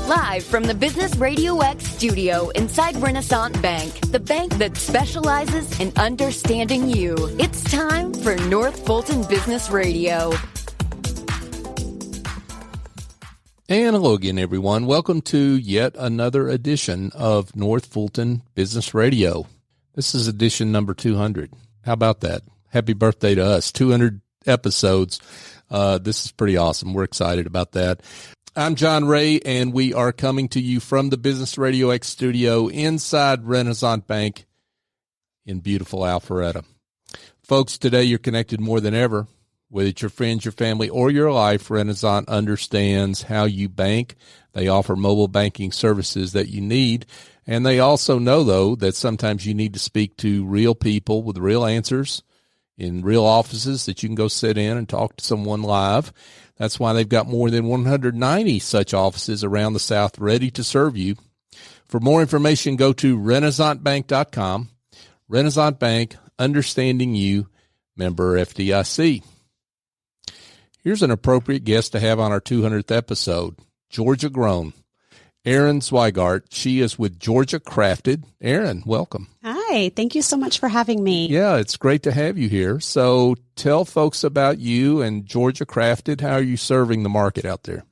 Live from the Business Radio X studio inside Renaissance Bank, the bank that specializes in understanding you. It's time for North Fulton Business Radio. And hello again, everyone. Welcome to yet another edition of North Fulton Business Radio. This is edition number 200. How about that? Happy birthday to us. 200 episodes. This is pretty awesome. We're excited about that. I'm John Ray, and we are coming to you from the Business Radio X studio inside Renaissance Bank in beautiful Alpharetta. Folks, today you're connected more than ever. Whether it's your friends, your family, or your life, Renaissance understands how you bank. They offer mobile banking services that you need. And they also know, though, that sometimes you need to speak to real people with real answers in real offices that you can go sit in and talk to someone live. That's why they've got more than 190 such offices around the South ready to serve you. For more information, go to renaissancebank.com. Renaissance Bank, understanding you, member FDIC. Here's an appropriate guest to have on our 200th episode, Georgia grown, Erin Zwigart. She is with Georgia Crafted. Erin, welcome. Hi, thank you so much for having me. Yeah, it's great to have you here. So tell folks about you and Georgia Crafted. How are you serving the market out there?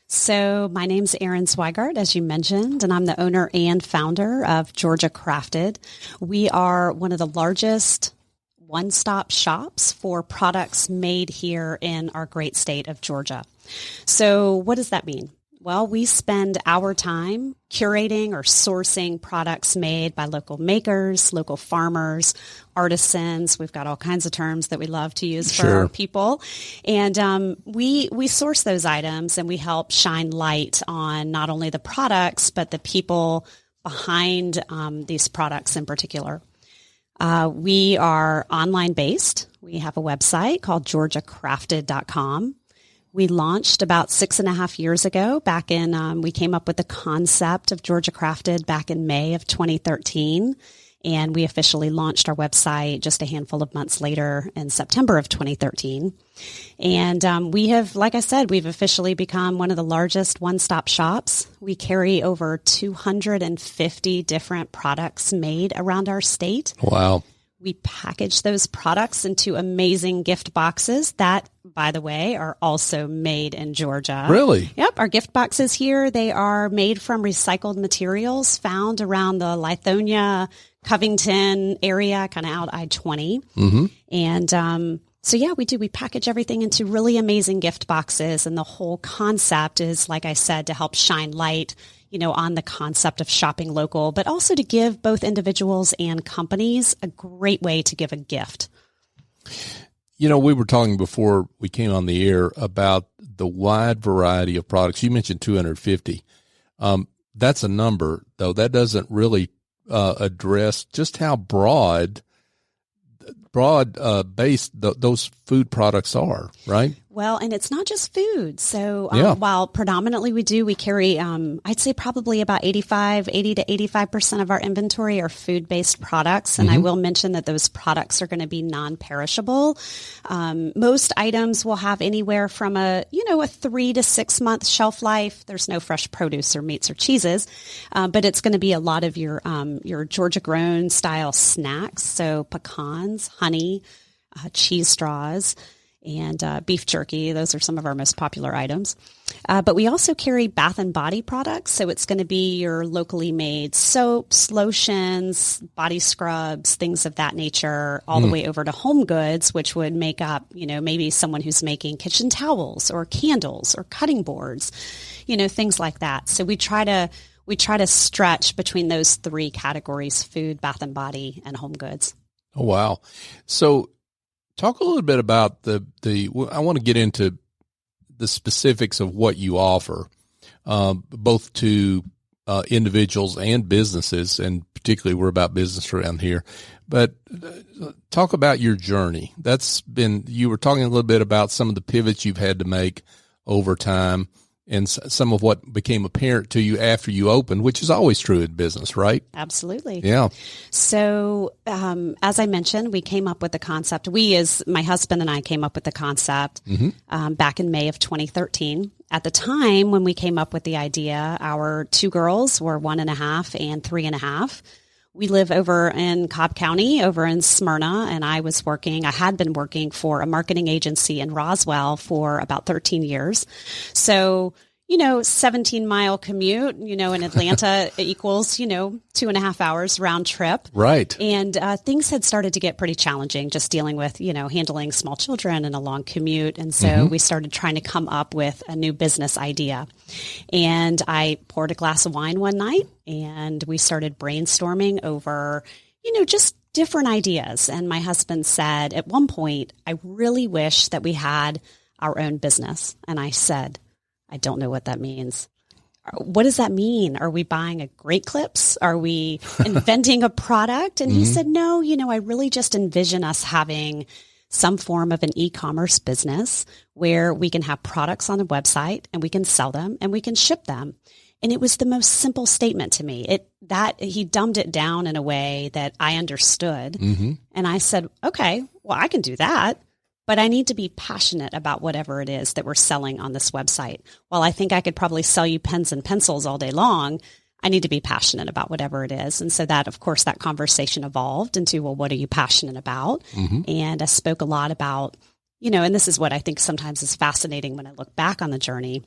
So my name's Erin Zwigart, as you mentioned, and I'm the owner and founder of Georgia Crafted. We are one of the largest one-stop shops for products made here in our great state of Georgia. So what does that mean? Well, we spend our time curating or sourcing products made by local makers, local farmers, artisans. We've got all kinds of terms that we love to use for our people. And we source those items and we help shine light on not only the products, but the people behind these products in particular. We are online based. We have a website called georgia-crafted.com. We launched about 6.5 years ago back in, we came up with the concept of Georgia Crafted back in May of 2013. And we officially launched our website just a handful of months later in September of 2013. And we have, like I said, we've officially become one of the largest one-stop shops. We carry over 250 different products made around our state. Wow. We package those products into amazing gift boxes that, by the way, are also made in Georgia. Really? Yep. Our gift boxes here, they are made from recycled materials found around the Lithonia, Covington area, kind of out I-20. Mm-hmm. And so, yeah, we do. We package everything into really amazing gift boxes. And the whole concept is, like I said, to help shine light, on the concept of shopping local, but also to give both individuals and companies a great way to give a gift. We were talking before we came on the air about the wide variety of products. You mentioned 250. That's a number, though. That doesn't really address just how broad based those food products are, right? Well, and it's not just food. So while predominantly we carry, I'd say probably about 80 to 85% of our inventory are food-based products. And I will mention that those products are going to be non-perishable. Most items will have anywhere from a 3 to 6 month shelf life. There's no fresh produce or meats or cheeses, but it's going to be a lot of your Georgia-grown style snacks. So pecans, honey, cheese straws, and beef jerky. Those are some of our most popular items. But we also carry bath and body products. So it's going to be your locally made soaps, lotions, body scrubs, things of that nature, all the way over to home goods, which would make up, maybe someone who's making kitchen towels or candles or cutting boards, things like that. So we try to stretch between those three categories: food, bath and body, and home goods. Oh, wow. So talk a little bit about I want to get into the specifics of what you offer, both to individuals and businesses, and particularly we're about business around here. But talk about your journey. You were talking a little bit about some of the pivots you've had to make over time and some of what became apparent to you after you opened, which is always true in business, right? Absolutely. Yeah. So, as I mentioned, we came up with the concept. My husband and I came up with the concept back in May of 2013. at the time when we came up with the idea, our 2 girls were 1.5 and 3.5. We live over in Cobb County, over in Smyrna, and I had been working for a marketing agency in Roswell for about 13 years. So, 17-mile commute, in Atlanta equals, 2.5 hours round trip. Right. And things had started to get pretty challenging, just dealing with, handling small children and a long commute. And so we started trying to come up with a new business idea. And I poured a glass of wine one night and we started brainstorming over, just different ideas. And my husband said at one point, I really wish that we had our own business. And I said, I don't know what that means. What does that mean? Are we buying a Great Clips? Are we inventing a product? And he said, no, I really just envision us having some form of an e-commerce business where we can have products on the website and we can sell them and we can ship them. And it was the most simple statement to me. He dumbed it down in a way that I understood. And I said, okay, well, I can do that. But I need to be passionate about whatever it is that we're selling on this website. While I think I could probably sell you pens and pencils all day long, I need to be passionate about whatever it is. And so that, of course, that conversation evolved into, well, what are you passionate about? And I spoke a lot about, and this is what I think sometimes is fascinating when I look back on the journey,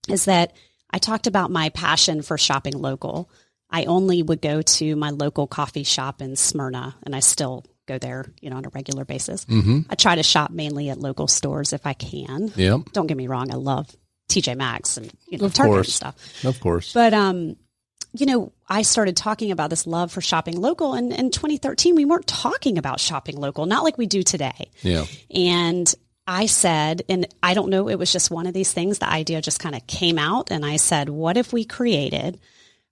is that I talked about my passion for shopping local. I only would go to my local coffee shop in Smyrna, and I still go there, on a regular basis. I try to shop mainly at local stores if I can. Yeah. Don't get me wrong. I love TJ Maxx and, Target and stuff. Of course. But, I started talking about this love for shopping local. And in 2013, we weren't talking about shopping local, not like we do today. Yeah. And I said, and I don't know, it was just one of these things, the idea just kind of came out. And I said, what if we created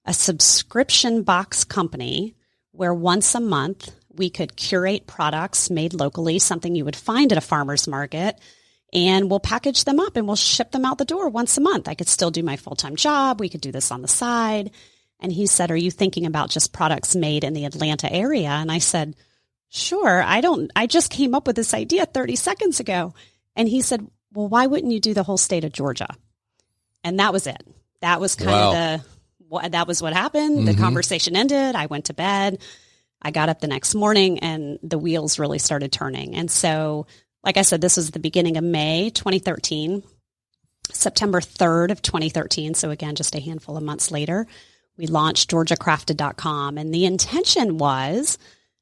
a subscription box company where once a month we could curate products made locally, something you would find at a farmer's market, and we'll package them up and we'll ship them out the door once a month. I could still do my full-time job. We could do this on the side. And he said, are you thinking about just products made in the Atlanta area? And I said, sure. I just came up with this idea 30 seconds ago. And he said, well, why wouldn't you do the whole state of Georgia? And that was it. That was that was what happened. The conversation ended. I went to bed. I got up the next morning and the wheels really started turning. And so, like I said, this was the beginning of May 2013, September 3rd of 2013. So again, just a handful of months later, we launched georgia-crafted.com. And the intention was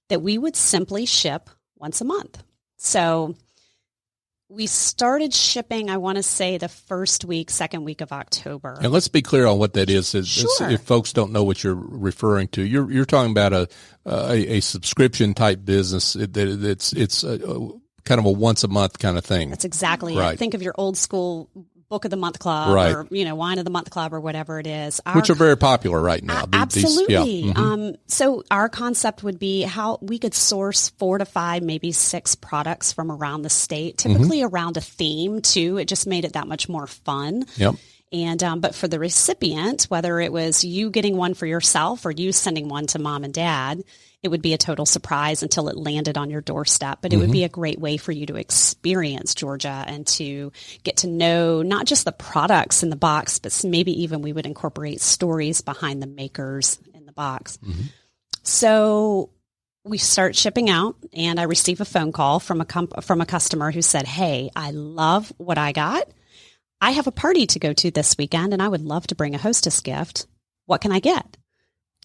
that we would simply ship once a month. So we started shipping, I want to say, the second week of October. And let's be clear on what that is. Sure. If folks don't know what you're referring to, you're talking about a subscription type business. It's kind of a once a month kind of thing. That's exactly right. It. Think of your old school Book of the Month Club, right, or Wine of the Month Club, or whatever it is, which are very popular right now. Absolutely. So our concept would be how we could source 4 to 5, maybe 6 products from around the state, typically around a theme too. It just made it that much more fun. Yep. And but for the recipient, whether it was you getting one for yourself or you sending one to mom and dad, it would be a total surprise until it landed on your doorstep. But it would be a great way for you to experience Georgia and to get to know not just the products in the box, but maybe even we would incorporate stories behind the makers in the box. So we start shipping out, and I receive a phone call from a customer who said, hey, I love what I got. I have a party to go to this weekend, and I would love to bring a hostess gift. What can I get?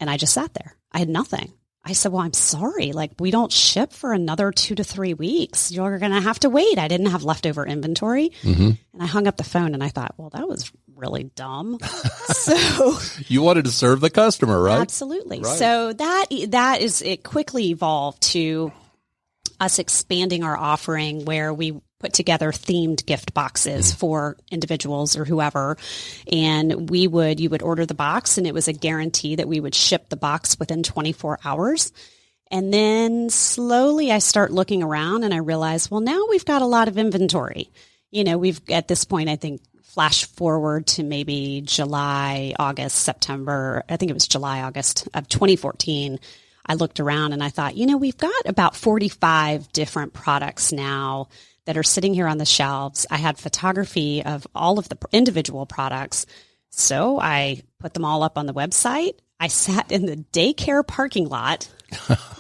And I just sat there. I had nothing. I said, well, I'm sorry. We don't ship for another 2 to 3 weeks. You're going to have to wait. I didn't have leftover inventory. And I hung up the phone and I thought, well, that was really dumb. So you wanted to serve the customer, right? Absolutely. Right. So it quickly evolved to us expanding our offering where we put together themed gift boxes for individuals or whoever. And you would order the box, and it was a guarantee that we would ship the box within 24 hours. And then slowly I start looking around and I realize, well, now we've got a lot of inventory. We've at this point, I think, flash forward to maybe July, August, September. I think it was July, August of 2014. I looked around and I thought, we've got about 45 different products now that are sitting here on the shelves. I had photography of all of the individual products. So I put them all up on the website. I sat in the daycare parking lot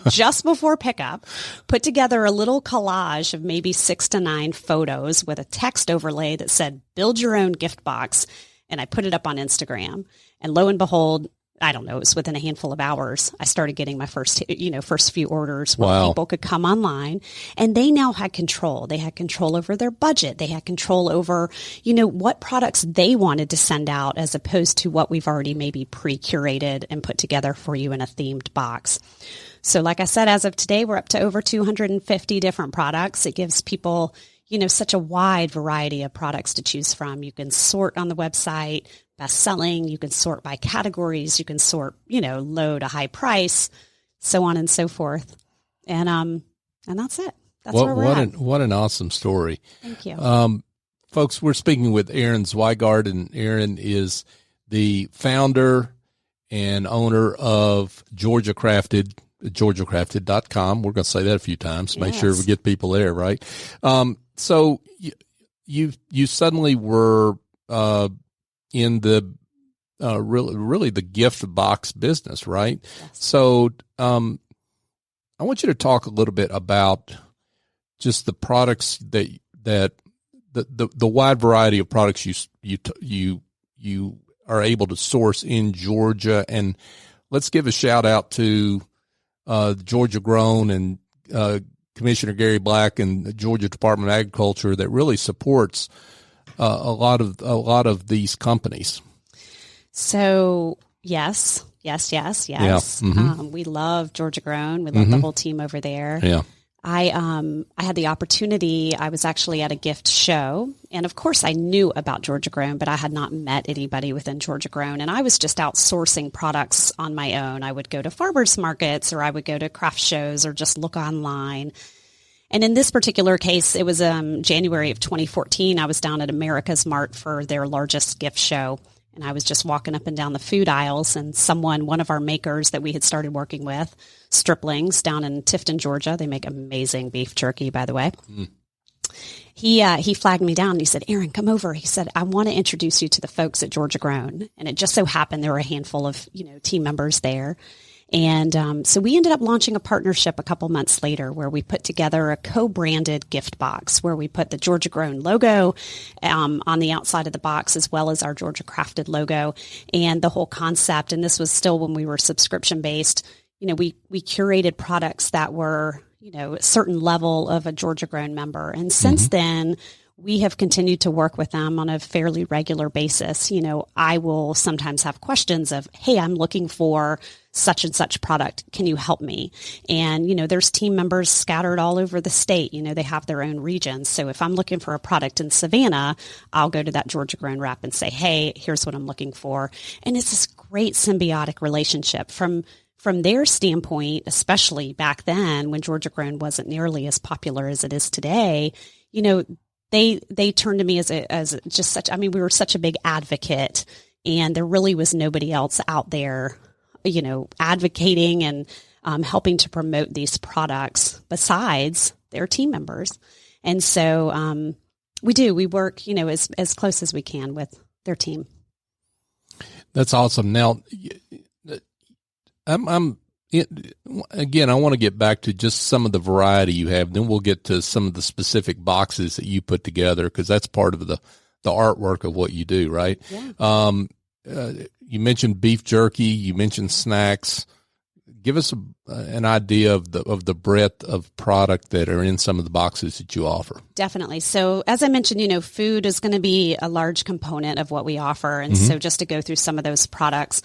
just before pickup, put together a little collage of maybe 6 to 9 photos with a text overlay that said, build your own gift box. And I put it up on Instagram. And lo and behold, I don't know, it was within a handful of hours, I started getting my first few orders where people could come online, and they now had control. They had control over their budget. They had control over, what products they wanted to send out as opposed to what we've already maybe pre-curated and put together for you in a themed box. So like I said, as of today, we're up to over 250 different products. It gives people, such a wide variety of products to choose from. You can sort on the website, best selling, you can sort by categories, you can sort, low to high price, so on and so forth. And that's it. That's where we're at. What an awesome story. Thank you. Folks, we're speaking with Erin Zwigart, and Erin is the founder and owner of georgia-crafted.com. We're going to say that a few times, make sure we get people there, right? So you suddenly were in the really the gift box business, right? Yes. So I want you to talk a little bit about just the products that the wide variety of products you are able to source in Georgia, and let's give a shout out to Georgia Grown and Commissioner Gary Black and the Georgia Department of Agriculture that really supports a lot of these companies. So yes. Yeah. Mm-hmm. We love Georgia Grown. We love the whole team over there. Yeah. I had the opportunity. I was actually at a gift show, and of course I knew about Georgia Grown, but I had not met anybody within Georgia Grown, and I was just out sourcing products on my own. I would go to farmers markets, or I would go to craft shows, or just look online. And in this particular case, it was January of 2014. I was down at America's Mart for their largest gift show. And I was just walking up and down the food aisles, and one of our makers that we had started working with, Striplings, down in Tifton, Georgia. They make amazing beef jerky, by the way. Mm. He flagged me down and he said, Erin, come over. He said, I want to introduce you to the folks at Georgia Grown. And it just so happened there were a handful of, team members there. And so we ended up launching a partnership a couple months later where we put together a co-branded gift box where we put the Georgia Grown logo on the outside of the box, as well as our Georgia Crafted logo, and the whole concept. And this was still when we were subscription based. We curated products that were, a certain level of a Georgia Grown member. And since then, we have continued to work with them on a fairly regular basis. I will sometimes have questions of, hey, I'm looking for such and such product. Can you help me? And, there's team members scattered all over the state. They have their own regions. So if I'm looking for a product in Savannah, I'll go to that Georgia Grown rep and say, hey, here's what I'm looking for. And it's this great symbiotic relationship from their standpoint, especially back then when Georgia Grown wasn't nearly as popular as it is today. They turned to me as just such, we were such a big advocate, and there really was nobody else out there, advocating and helping to promote these products besides their team members. And so we work, as close as we can with their team. That's awesome. Now, again, I want to get back to just some of the variety you have. Then we'll get to some of the specific boxes that you put together, because that's part of the artwork of what you do, right? Yeah. You mentioned beef jerky. You mentioned snacks. Give us an idea of the breadth of product that are in some of the boxes that you offer. Definitely. So as I mentioned, food is going to be a large component of what we offer. And so just to go through some of those products,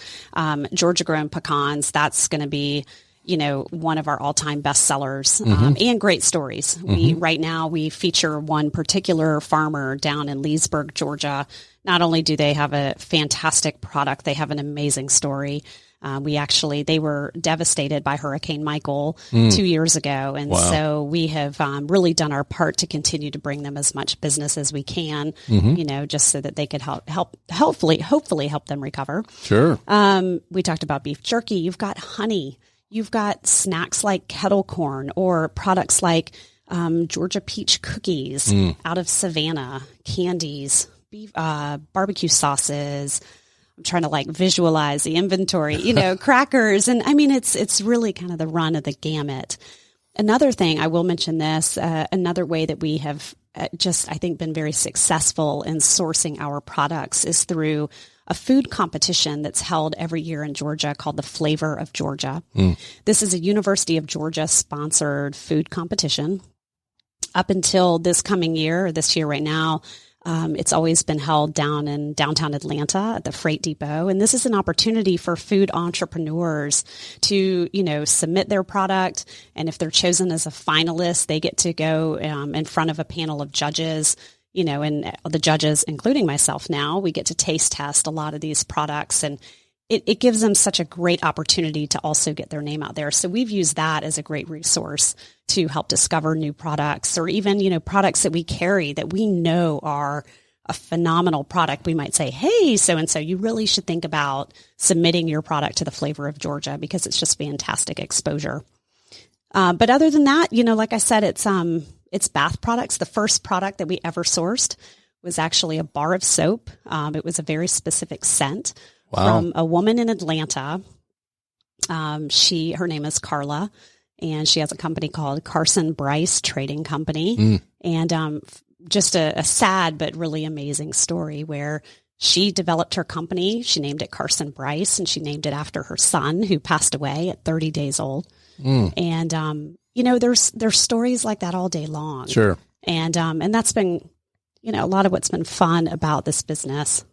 Georgia Grown pecans, that's going to be, one of our all-time best sellers, and great stories. Right now we feature one particular farmer down in Leesburg, Georgia. Not only do they have a fantastic product, they have an amazing story. They were devastated by Hurricane Michael 2 years ago. And so we have really done our part to continue to bring them as much business as we can, just so that they could hopefully help them recover. Sure. We talked about beef jerky. You've got honey. You've got snacks like kettle corn, or products like Georgia peach cookies out of Savannah, candies, beef, barbecue sauces. I'm trying to visualize the inventory, crackers. And I mean, it's really kind of the run of the gamut. Another thing, I will mention this, another way that we have I think, been very successful in sourcing our products is through a food competition that's held every year in Georgia called the Flavor of Georgia. This is a University of Georgia sponsored food competition. Up until this coming year, or this year right now, it's always been held down in downtown Atlanta at the Freight Depot. And this is an opportunity for food entrepreneurs to, submit their product. And if they're chosen as a finalist, they get to go in front of a panel of judges, and the judges, including myself now, we get to taste test a lot of these products. And it gives them such a great opportunity to also get their name out there. So we've used that as a great resource to help discover new products, or even, products that we carry that we know are a phenomenal product. We might say, hey, so-and-so, you really should think about submitting your product to the Flavor of Georgia because it's just fantastic exposure. But other than that, like I said, it's bath products. The first product that we ever sourced was actually a bar of soap. It was a very specific scent. Wow. From a woman in Atlanta. Her name is Carla, and she has a company called Carson Bryce Trading Company. And just a sad but really amazing story where she developed her company. She named it Carson Bryce, and she named it after her son who passed away at 30 days old. And there's stories like that all day long. Sure. And that's been a lot of what's been fun about this business.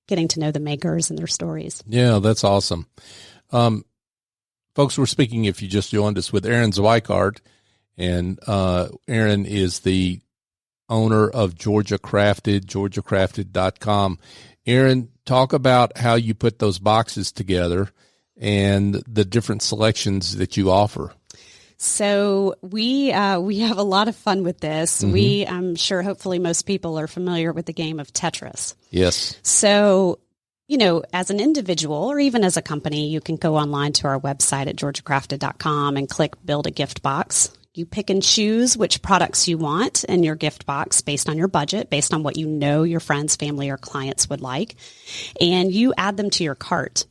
Getting to know the makers and their stories. Yeah, that's awesome. Folks, we're speaking, if you just joined us, with Erin Zwigart, and Erin is the owner of Georgia Crafted, georgia-crafted.com. Erin, talk about how you put those boxes together and the different selections that you offer. So we have a lot of fun with this. I'm sure hopefully most people are familiar with the game of Tetris. Yes. So, as an individual or even as a company, you can go online to our website at georgia-crafted.com and click Build a Gift Box. You pick and choose which products you want in your gift box based on your budget, based on what your friends, family, or clients would like, and you add them to your cart.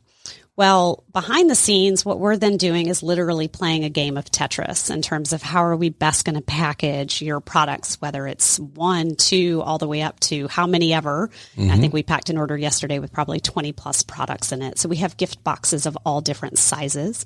Well, behind the scenes, what we're then doing is literally playing a game of Tetris in terms of how are we best going to package your products, whether it's 1, 2, all the way up to how many ever. I think we packed an order yesterday with probably 20 plus products in it. So we have gift boxes of all different sizes.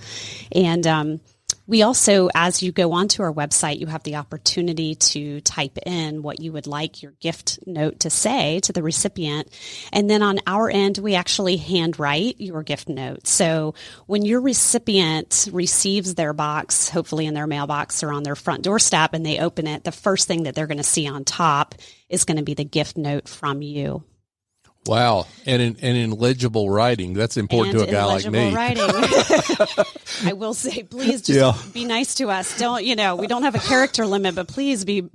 And we also, as you go onto our website, you have the opportunity to type in what you would like your gift note to say to the recipient. And then on our end, we actually handwrite your gift note. So when your recipient receives their box, hopefully in their mailbox or on their front doorstep, and they open it, the first thing that they're going to see on top is going to be the gift note from you. Wow. And in legible writing, that's important to a guy like me. Writing. I will say, please just be nice to us. Don't, we don't have a character limit, but please be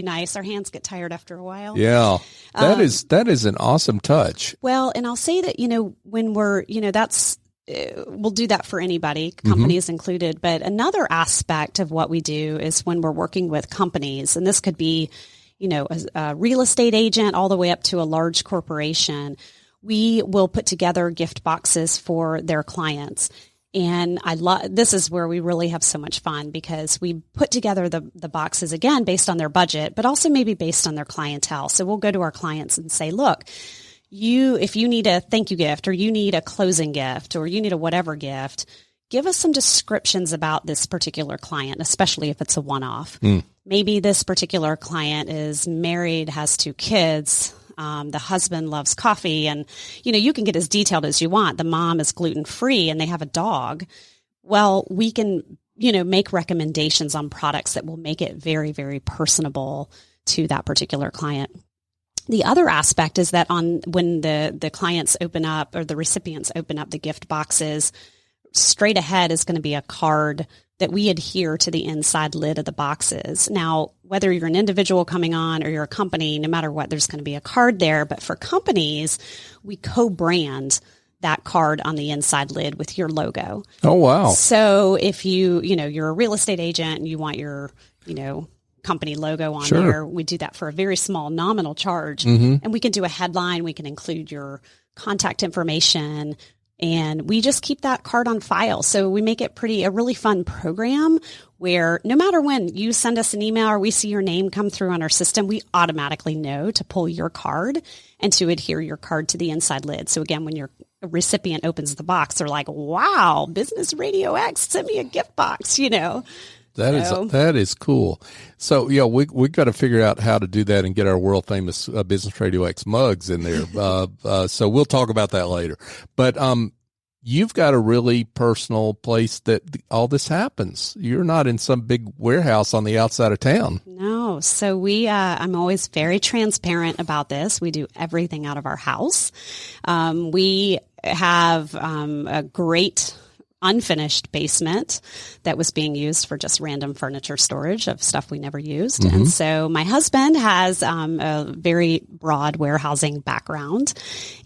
nice. Our hands get tired after a while. Yeah. That is an awesome touch. Well, and I'll say that, when we're, we'll do that for anybody, companies included. But another aspect of what we do is when we're working with companies, and this could be, a real estate agent all the way up to a large corporation, we will put together gift boxes for their clients. And this is where we really have so much fun because we put together the boxes, again, based on their budget, but also maybe based on their clientele. So we'll go to our clients and say, look, if you need a thank you gift, or you need a closing gift, or you need a whatever gift, give us some descriptions about this particular client, especially if it's a one-off. Maybe this particular client is married, has 2 kids. The husband loves coffee, and, you can get as detailed as you want. The mom is gluten-free and they have a dog. Well, we can, make recommendations on products that will make it very, very personable to that particular client. The other aspect is that when the clients open up, or the recipients open up the gift boxes, straight ahead is going to be a card that we adhere to the inside lid of the boxes. Now, whether you're an individual coming on or you're a company, no matter what, there's going to be a card there. But for companies, we co-brand that card on the inside lid with your logo. Oh, wow. So if you're a real estate agent and you want your, company logo on Sure. there. We do that for a very small nominal charge. Mm-hmm. And we can do a headline. We can include your contact information, and we just keep that card on file. So we make it a really fun program where no matter when you send us an email or we see your name come through on our system, we automatically know to pull your card and to adhere your card to the inside lid. So again, when your recipient opens the box, they're like, wow, Business Radio X sent me a gift box, That is cool. So yeah, we got to figure out how to do that and get our world famous Business Radio X mugs in there. So we'll talk about that later. But you've got a really personal place that all this happens. You're not in some big warehouse on the outside of town. No. So I'm always very transparent about this. We do everything out of our house. We have a great unfinished basement that was being used for just random furniture storage of stuff we never used. Mm-hmm. And so my husband has a very broad warehousing background,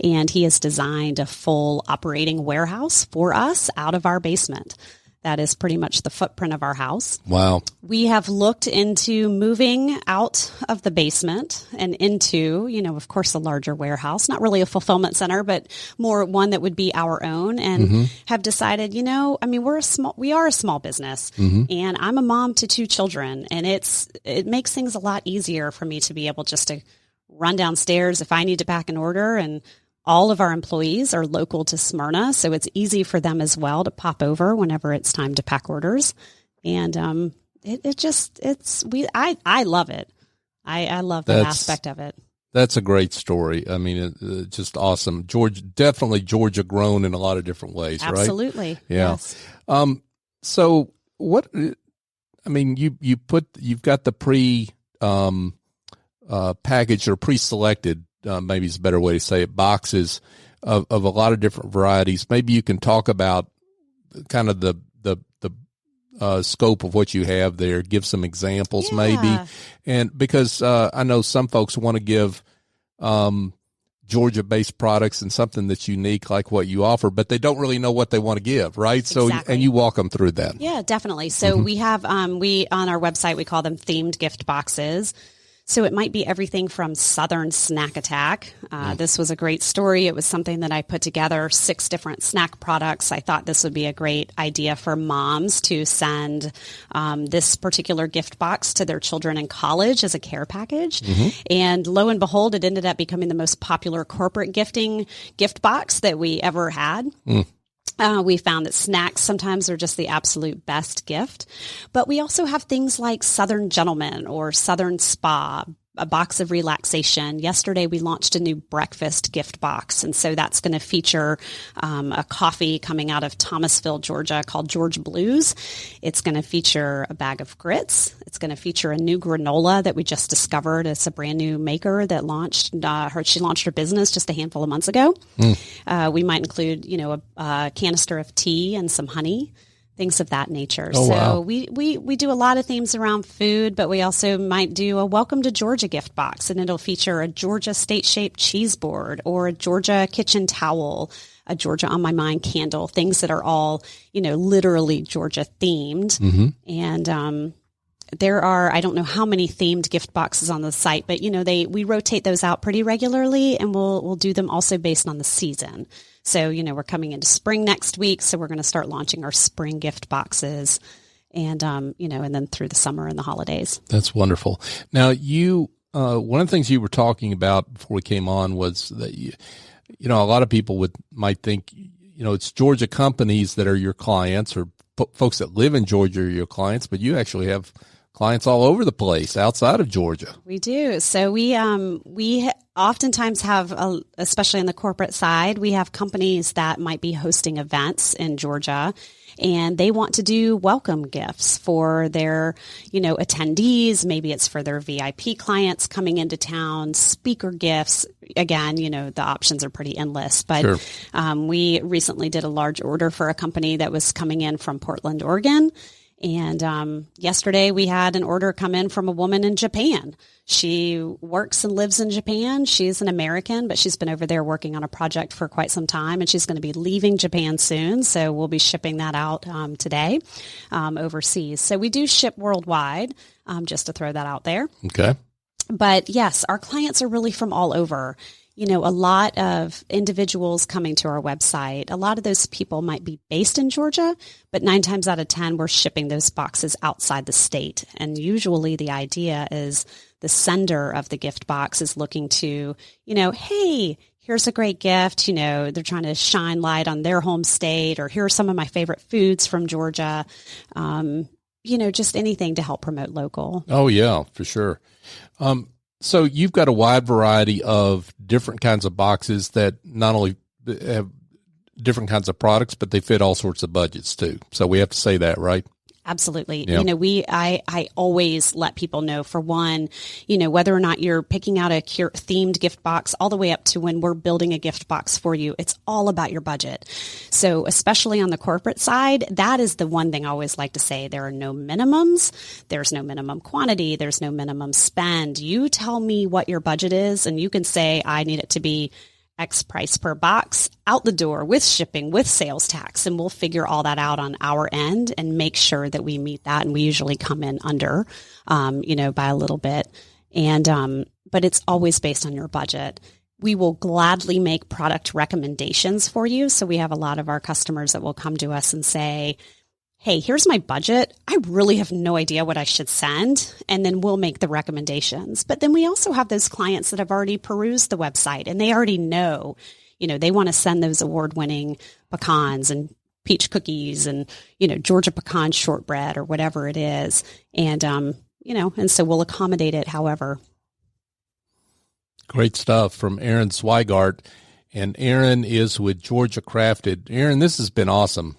and he has designed a full operating warehouse for us out of our basement. That is pretty much the footprint of our house. Wow. We have looked into moving out of the basement and into, of course, a larger warehouse, not really a fulfillment center, but more one that would be our own, and have decided, we are a small business, and I'm a mom to 2 children, and it makes things a lot easier for me to be able just to run downstairs if I need to pack an order, and all of our employees are local to Smyrna, so it's easy for them as well to pop over whenever it's time to pack orders. And I love it. I love that aspect of it. That's a great story. I mean, it's just awesome. Definitely Georgia grown in a lot of different ways, right? Absolutely. Yeah. Yes. So what? I mean, you've got the packaged or pre-selected. Maybe it's a better way to say it, boxes of a lot of different varieties. Maybe you can talk about kind of the scope of what you have there, give some examples maybe. And because I know some folks want to give Georgia-based products and something that's unique like what you offer, but they don't really know what they want to give, right? So, and you walk them through that. Yeah, definitely. So we have, on our website, we call them themed gift boxes. So it might be everything from Southern Snack Attack. This was a great story. It was something that I put together, 6 different snack products. I thought this would be a great idea for moms to send this particular gift box to their children in college as a care package. And lo and behold, it ended up becoming the most popular corporate gift box that we ever had. We found that snacks sometimes are just the absolute best gift. But we also have things like Southern Gentleman or Southern Spa, a box of relaxation. Yesterday, we launched a new breakfast gift box. And so that's going to feature a coffee coming out of Thomasville, Georgia called George Blues. It's going to feature a bag of grits. It's going to feature a new granola that we just discovered. It's a brand new maker that launched. She launched her business just a handful of months ago. We might include, a canister of tea and some honey. Things of that nature. Oh, so wow. we do a lot of themes around food, but we also might do a Welcome to Georgia gift box, and it'll feature a Georgia state-shaped cheese board or a Georgia kitchen towel, a Georgia on My Mind candle, things that are all, literally Georgia themed. And there are, I don't know how many themed gift boxes on the site, but we rotate those out pretty regularly, and we'll do them also based on the season. So, we're coming into spring next week, so we're going to start launching our spring gift boxes and, and then through the summer and the holidays. That's wonderful. Now, one of the things you were talking about before we came on was that, a lot of people might think, it's Georgia companies that are your clients or folks that live in Georgia are your clients, but you actually have clients all over the place outside of Georgia. We do. So we oftentimes have, especially on the corporate side, we have companies that might be hosting events in Georgia, and they want to do welcome gifts for their, attendees. Maybe it's for their VIP clients coming into town, speaker gifts. Again, the options are pretty endless, but Sure. We recently did a large order for a company that was coming in from Portland, Oregon. And yesterday we had an order come in from a woman in Japan. She works and lives in Japan. She's an American, but she's been over there working on a project for quite some time, and she's going to be leaving Japan soon. So we'll be shipping that out today overseas. So we do ship worldwide, just to throw that out there. Okay. But yes, our clients are really from all over. You know, a lot of individuals coming to our website, a lot of those people might be based in Georgia, but 9 times out of 10, we're shipping those boxes outside the state. And usually the idea is the sender of the gift box is looking to, you know, hey, here's a great gift. You know, they're trying to shine light on their home state, or here are some of my favorite foods from Georgia. You know, just anything to help promote local. Oh, yeah, for sure. So you've got a wide variety of different kinds of boxes that not only have different kinds of products, but they fit all sorts of budgets too. So we have to say that, right? Absolutely. Yeah. You know, I always let people know, for one, you know, whether or not you're picking out a themed gift box, all the way up to when we're building a gift box for you, it's all about your budget. So especially on the corporate side, that is the one thing I always like to say. There are no minimums. There's no minimum quantity. There's no minimum spend. You tell me what your budget is, and you can say, I need it to be X price per box out the door with shipping, with sales tax, and we'll figure all that out on our end and make sure that we meet that. And we usually come in under, you know, by a little bit. And, but it's always based on your budget. We will gladly make product recommendations for you. So we have a lot of our customers that will come to us and say, hey, here's my budget. I really have no idea what I should send. And then we'll make the recommendations. But then we also have those clients that have already perused the website, and they already know, you know, they want to send those award-winning pecans and peach cookies and, you know, Georgia pecan shortbread or whatever it is. And, you know, and so we'll accommodate it however. Great stuff from Erin Zwigart. And Erin is with Georgia Crafted. Erin, this has been awesome.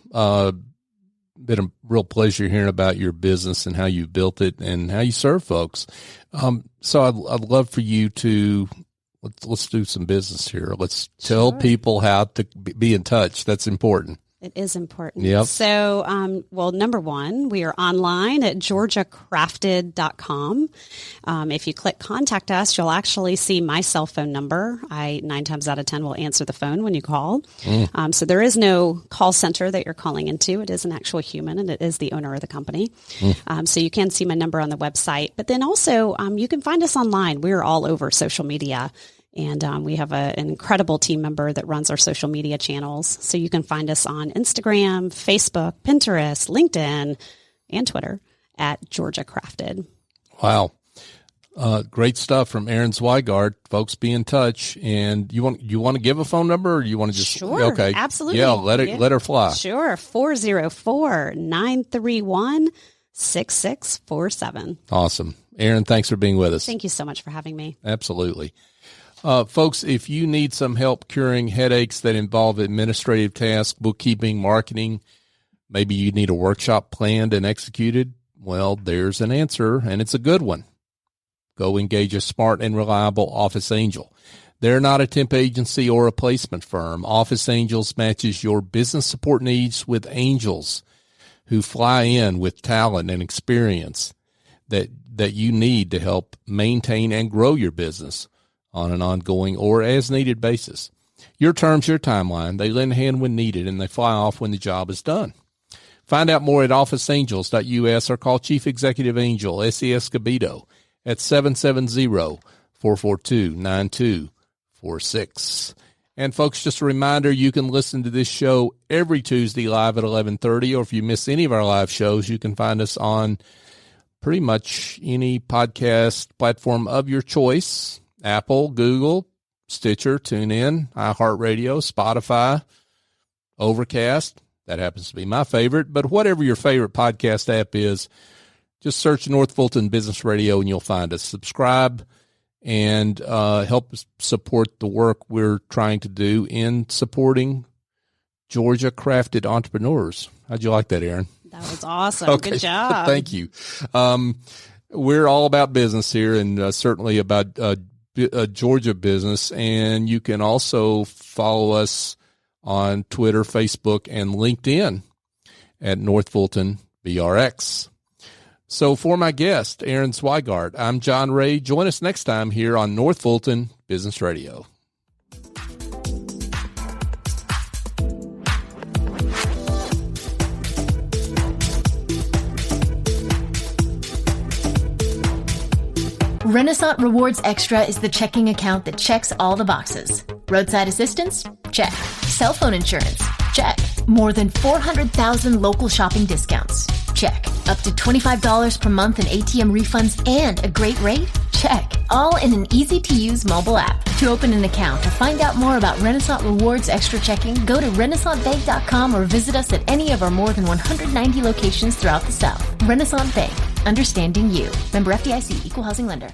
Been a real pleasure hearing about your business and how you built it and how you serve folks. So I'd love for you to let's do some business here. Let's tell people how to be in touch. That's important. It is important. Yep. So, well, number one, we are online at georgia-crafted.com. If you click contact us, you'll actually see my cell phone number. 9 times out of 10 will answer the phone when you call. So there is no call center that you're calling into. It is an actual human, and it is the owner of the company. So you can see my number on the website, but then also you can find us online. We're all over social media. And we have an incredible team member that runs our social media channels. So you can find us on Instagram, Facebook, Pinterest, LinkedIn, and Twitter at Georgia Crafted. Wow. Great stuff from Erin Zwigart. Folks, be in touch. And you want to give a phone number, or you want to just Sure, okay. Absolutely. Yeah, let her fly. Sure. 404-931-6647. Awesome. Erin, thanks for being with us. Thank you so much for having me. Absolutely. Folks, if you need some help curing headaches that involve administrative tasks, bookkeeping, marketing, maybe you need a workshop planned and executed, well, there's an answer, and it's a good one. Go engage a smart and reliable Office Angel. They're not a temp agency or a placement firm. Office Angels matches your business support needs with angels who fly in with talent and experience that you need to help maintain and grow your business on an ongoing or as needed basis. Your terms, your timeline. They lend a hand when needed, and they fly off when the job is done. Find out more at officeangels.us or call Chief Executive Angel S.E. Escobedo at 770-442-9246. And folks, just a reminder, you can listen to this show every Tuesday live at 11:30, or if you miss any of our live shows, you can find us on pretty much any podcast platform of your choice. Apple, Google, Stitcher, TuneIn, iHeartRadio, Spotify, Overcast. That happens to be my favorite. But whatever your favorite podcast app is, just search North Fulton Business Radio and you'll find us. Subscribe and help support the work we're trying to do in supporting Georgia crafted entrepreneurs. How'd you like that, Erin? That was awesome. Okay. Good job. Thank you. We're all about business here, and certainly about Georgia business. And you can also follow us on Twitter, Facebook, and LinkedIn at North Fulton BRX. So for my guest, Erin Zwigart, I'm John Ray. Join us next time here on North Fulton Business Radio. Renaissance Rewards Extra is the checking account that checks all the boxes. Roadside assistance? Check. Cell phone insurance? Check. More than 400,000 local shopping discounts? Check. Up to $25 per month in ATM refunds and a great rate? Check. All in an easy-to-use mobile app. To open an account or find out more about Renaissance Rewards Extra Checking, go to renaissancebank.com or visit us at any of our more than 190 locations throughout the South. Renaissance Bank. Understanding you. Member FDIC, Equal Housing Lender.